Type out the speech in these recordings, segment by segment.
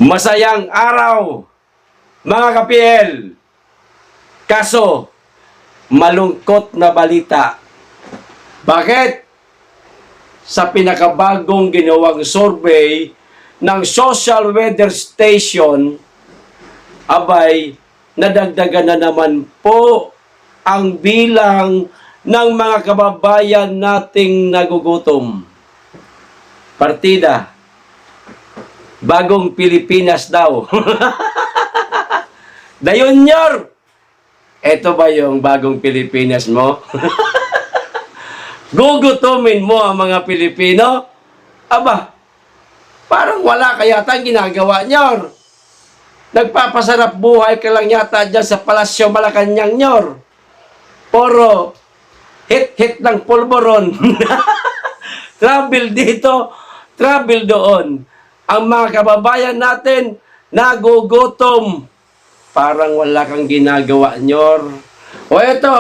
Masayang araw, mga ka-PL. Kaso, malungkot na balita. Bakit? Sa pinakabagong ginawang survey ng Social Weather Station, abay, nadagdagan na naman po ang bilang ng mga kababayan nating nagugutom. Partida, bagong Pilipinas daw. Dayunyor! Ito ba yung bagong Pilipinas mo? Gugutumin mo ang mga Pilipino? Aba, parang wala kayata ang ginagawa nyor. Nagpapasarap buhay ka lang yata dyan sa Palasyo Malacanang nyor. Puro hit-hit ng pulboron. Travel dito, travel doon. Ang mga kababayan natin nagugutom. Parang wala kang ginagawa, nyor. O ito,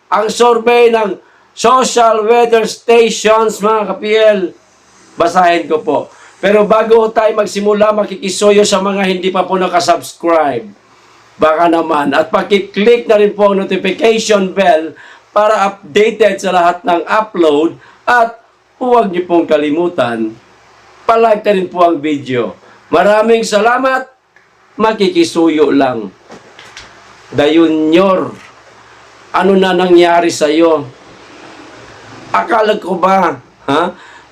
ang survey ng Social Weather Stations, mga ka-PL. Basahin ko po. Pero bago tayo magsimula, makikisuyo sa mga hindi pa po nakasubscribe. Baka naman. At pakiclick na rin po ang notification bell para updated sa lahat ng upload. At huwag niyo pong kalimutan, palike na rin po ang video. Maraming salamat. Makikisuyo lang. Dayunyor, ano na nangyari sa'yo? Akala ko ba,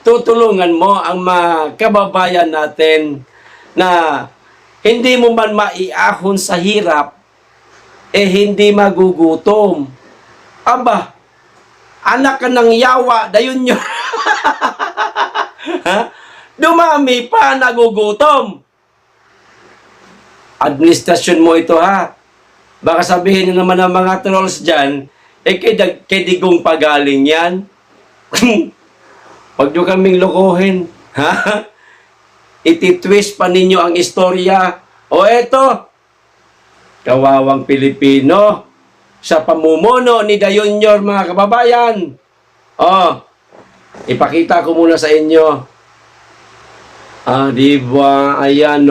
tutulungan mo ang mga kababayan natin na hindi mo man maiahon sa hirap, hindi magugutom. Aba, anak ka ng yawa, dayunyor. Dumami pa, nagugutom. Administrasyon mo ito, ha? Baka sabihin na naman ng mga trolls dyan, kay digong pagaling yan. Huwag nyo kaming lokohin, ha? Ititwist pa ninyo ang istorya. O eto, kawawang Pilipino, sa pamumuno ni Dayunyor, mga kababayan. Ipakita ko muna sa inyo. Diba? Ayan,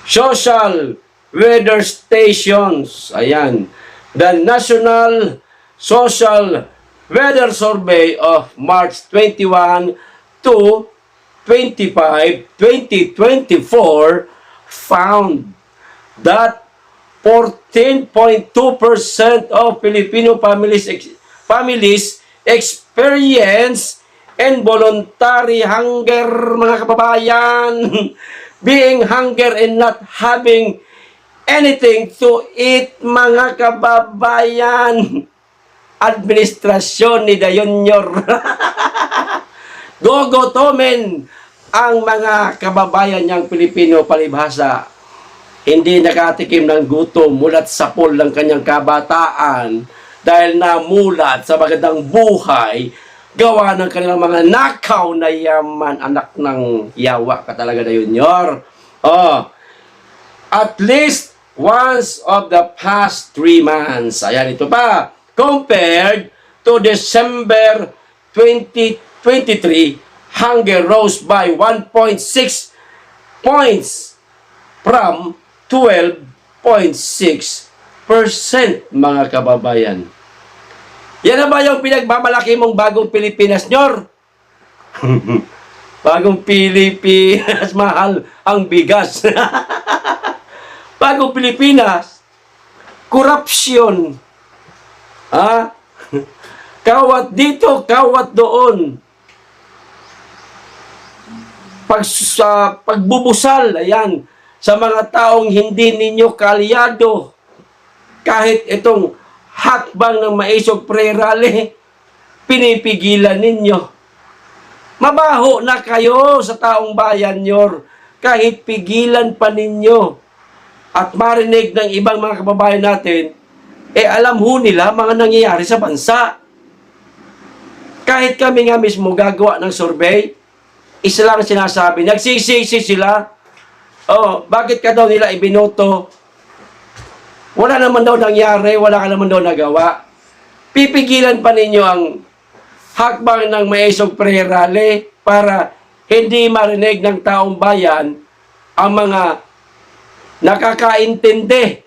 Social Weather Stations. Ayan. The National Social Weather Survey of March 21 to 25, 2024 found that 14.2% of Filipino families experience involuntary hunger, mga kababayan. Being hunger and not having anything to eat, mga kababayan. Administrasyon ni Dayunyor. Gugutumin ang mga kababayan niyang Pilipino, palibhasa. Hindi nakatikim ng gutom, mulat sa pool ng kanyang kabataan dahil namulat sa magandang buhay gawa ng kanilang mga nakaw na yaman. Anak ng yawa ka talaga na yun, Yor. At least once of the past 3 months. Ayan, ito pa. Compared to December 2023, hunger rose by 1.6 points from 12.6%, mga kababayan. Yan na ba yung pinagmamalaki mong bagong Pilipinas, Nyor? Bagong Pilipinas, mahal ang bigas. Bagong Pilipinas, corruption. Kawat dito, kawat doon. Pagbubusal, ayan, sa mga taong hindi ninyo kalyado. Kahit itong hakbang ng Maisog Pre-Rally, pinipigilan ninyo. Mabaho na kayo sa taong bayan, Nyor. Kahit pigilan pa ninyo. At marinig ng ibang mga kababayan natin, alam ho nila mga nangyayari sa bansa. Kahit kami nga mismo gagawa ng survey, isa lang sinasabi, nagsisisi sila. Bakit ka daw nila ibinoto? Wala naman daw nangyari, wala ka naman daw nagawa. Pipigilan pa ninyo ang hakbang ng Maisog Pre-Rally para hindi marinig ng taong bayan ang mga nakakaintindi,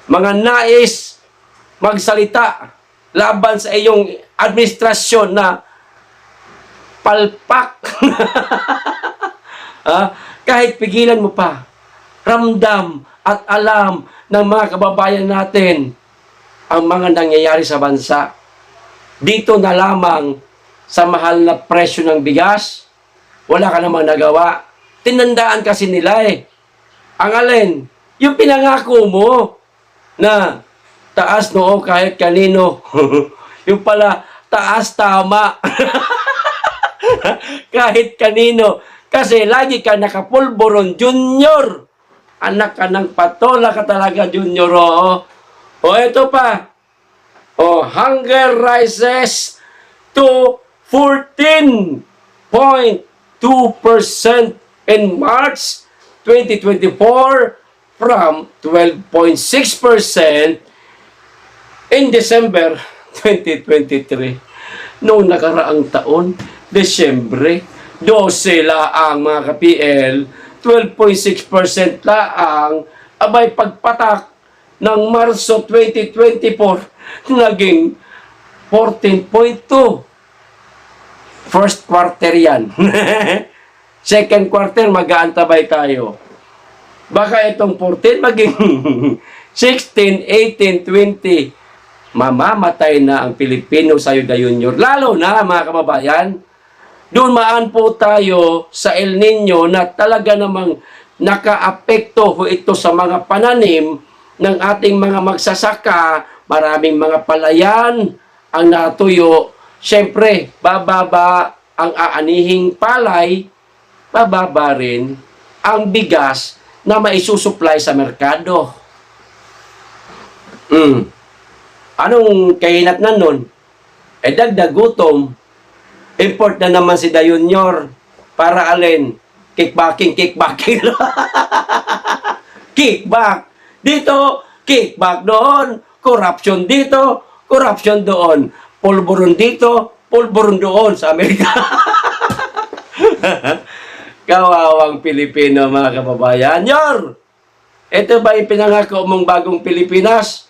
mga nais magsalita laban sa iyong administrasyon na palpak. Kahit pigilan mo pa, ramdam at alam ng mga kababayan natin ang mga nangyayari sa bansa. Dito na lamang sa mahal na presyo ng bigas, wala ka namang nagawa. Tinandaan kasi nila Ang alin? Yung pinangako mo na taas noo kahit kanino. Yung pala, taas tama. Kahit kanino. Kasi lagi ka nakapulburon, Junior. Anak ka ng patola ka talaga, Junior. Ito pa. Hunger rises to 14.2% in March 2024 from 12.6% in December 2023. Noong nakaraang taon, Desyembre, 12 laang mga ka-PL, 12.6% laang, abay pagpatak ng Marso 2024, naging 14.2. First quarter yan. Second quarter, mag-aantabay tayo. Baka itong 14 maging 16, 18, 20. Mamamatay na ang Pilipino sa Ayuda Junior. Lalo na, mga kababayan, dumaan po tayo sa El Nino na talaga namang nakaapekto ito sa mga pananim ng ating mga magsasaka. Maraming mga palayan ang natuyo. Siyempre, bababa ang aanihing palay, bababa rin ang bigas na maisusupply sa merkado. Anong kahinatnan nun? Dagdag gutom. Import na naman si Da Junior para alin? Kickbacking. Kickback. Dito, kickback doon. Corruption dito, corruption doon. Pulburon dito, pulburon doon sa Amerika. Kawawang Pilipino, mga kababayan. Yor! Ito ba yung pinangako mong bagong Pilipinas?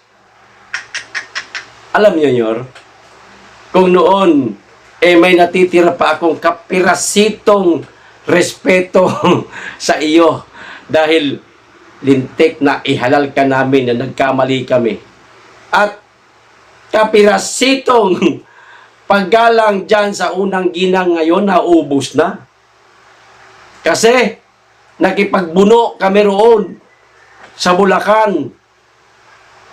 Alam niyo, Yor, kung noon, may natitira pa akong kapirasitong respeto sa iyo dahil lintik na ihalal ka namin na nagkamali kami. At kapirasitong paggalang dyan sa unang ginang ngayon, naubos na. Kasi nakipagbuno kami roon sa Bulacan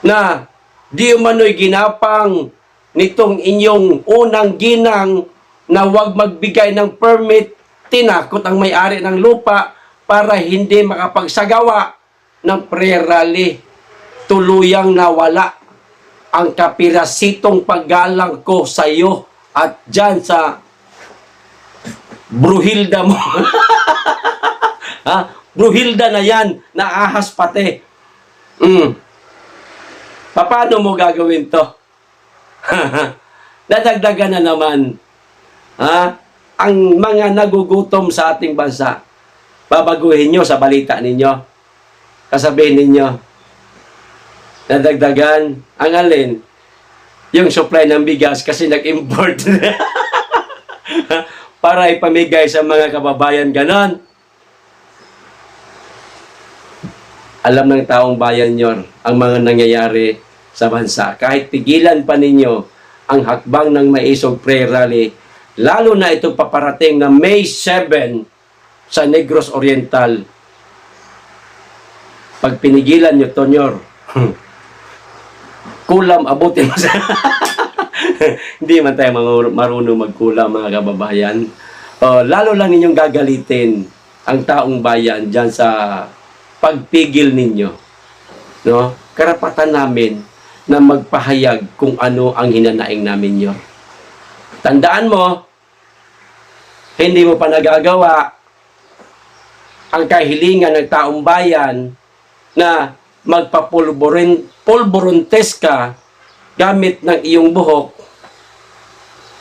na di umano'y ginapang nitong inyong unang ginang na huwag magbigay ng permit, tinakot ang may-ari ng lupa para hindi makapagsagawa ng prayer rally. Tuluyang nawala ang kapirasitong paggalang ko sa iyo at dyan sa Bruhilda mo. Bruhilda na yan, naahas pati. Paano mo gagawin to? Nadagdagan na naman ang mga nagugutom sa ating bansa. Babaguhin nyo sa balita ninyo. Kasabihin ninyo, nadagdagan ang alin? Yung supply ng bigas kasi nag-import. Para ipamigay sa mga kababayan, ganon. Alam ng taong bayan nyo ang mga nangyayari sa bansa. Kahit pigilan pa ninyo ang hakbang ng Maisog Prayer Rally, lalo na ito paparating na May 7 sa Negros Oriental. Pag pinigilan nyo, Tonyor, kulam abutin mo sa... Hindi man tayo marunong magkulam, mga kababayan. Lalo lang ninyong gagalitin ang taong bayan dyan sa pagpigil ninyo. No? Karapatan namin na magpahayag kung ano ang hinanaing namin nyo. Tandaan mo, hindi mo pa nagagawa ang kahilingan ng taong bayan na magpapulburontes ka gamit ng iyong buhok.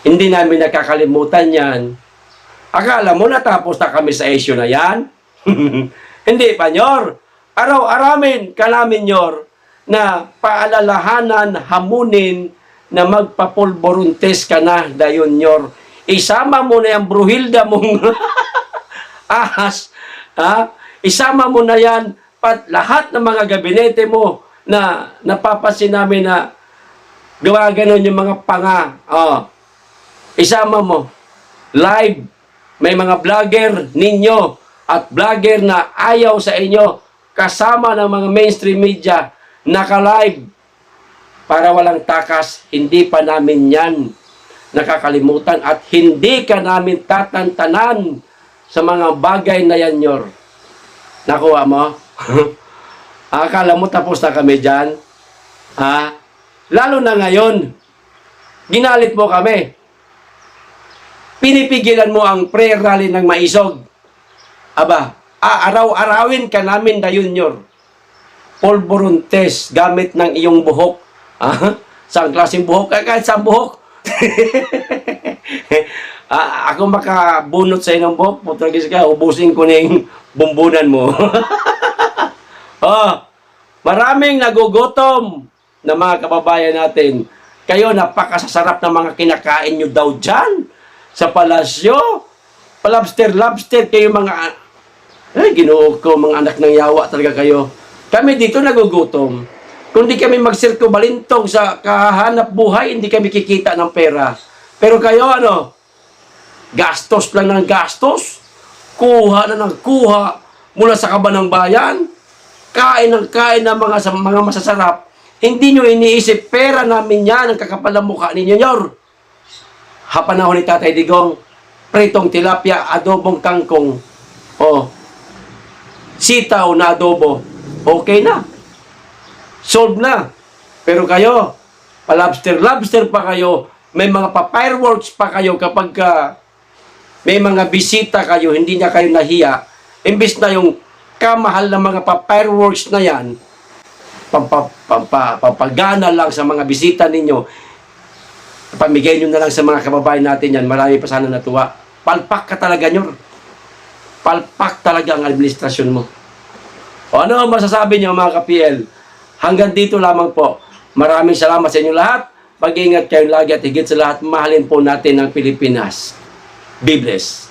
Hindi namin nakakalimutan yan. Akala mo natapos na kami sa issue na yan? Hindi pa, Nyor. Araw-aramin ka namin, Nyor, na paalalahanan, hamunin, na magpapulboruntes ka na, dayon, Nyor. Isama mo na yung bruhilda mong ahas, ha? Isama mo na yan, lahat ng mga gabinete mo na napapansin namin na gawa ganon yung mga panga. Oh. Isama mo. Live. May mga vlogger ninyo at vlogger na ayaw sa inyo kasama ng mga mainstream media naka-live para walang takas. Hindi pa namin yan nakakalimutan at hindi ka namin tatantanan sa mga bagay na yan, Nyor. Nakuha mo? Akala mo tapos na kami dyan? Ha? Lalo na ngayon, ginalit mo kami. Pinipigilan mo ang prayer rally ng Maisog. Aba, araw-arawin ka namin dayon, Nyor. Polboruntes gamit ng iyong buhok. Ha? Saan klaseng buhok? Kahit saan buhok? Ako makabunot sa inong buhok, putragis ka, ubusin ko na yung bumbunan mo. Maraming nagugutom na mga kababayan natin. Kayo, napakasasarap na mga kinakain nyo daw dyan sa palasyo. Palabster-labster kayo mga... Ay, Ginoo ko, mga anak ng yawa talaga kayo. Kami dito nagugutom. Kung di kami magsirko balintong sa kahanap buhay, hindi kami kikita ng pera. Pero kayo, ano? Gastos lang ng gastos. Kuha na ng kuha mula sa kaban ng bayan. Kain ng mga masasarap. Hindi nyo iniisip, pera namin yan, ang kakapal ng mukha ninyo, Nyor. Hapanahon ni Tatay Digong, pritong tilapia, adobong kangkong, sitaw na adobo, okay na. Solve na. Pero kayo, palabster-labster pa kayo, may mga pa-fireworks pa kayo kapag may mga bisita kayo, hindi niya kayo nahiya. Imbis na yung kamahal na mga pa-fireworks na yan, pampagana lang sa mga bisita ninyo, pamigay nyo na lang sa mga kababayan natin yan, marami pa sana natuwa. Palpak ka talaga, Nyor. Palpak talaga ang administrasyon mo. O ano ang masasabi niyo, mga ka-PL? Hanggang dito lamang po. Maraming salamat sa inyo lahat. Mag-ingat kayo lagi at higit sa lahat, mahalin po natin ang Pilipinas. Be blessed.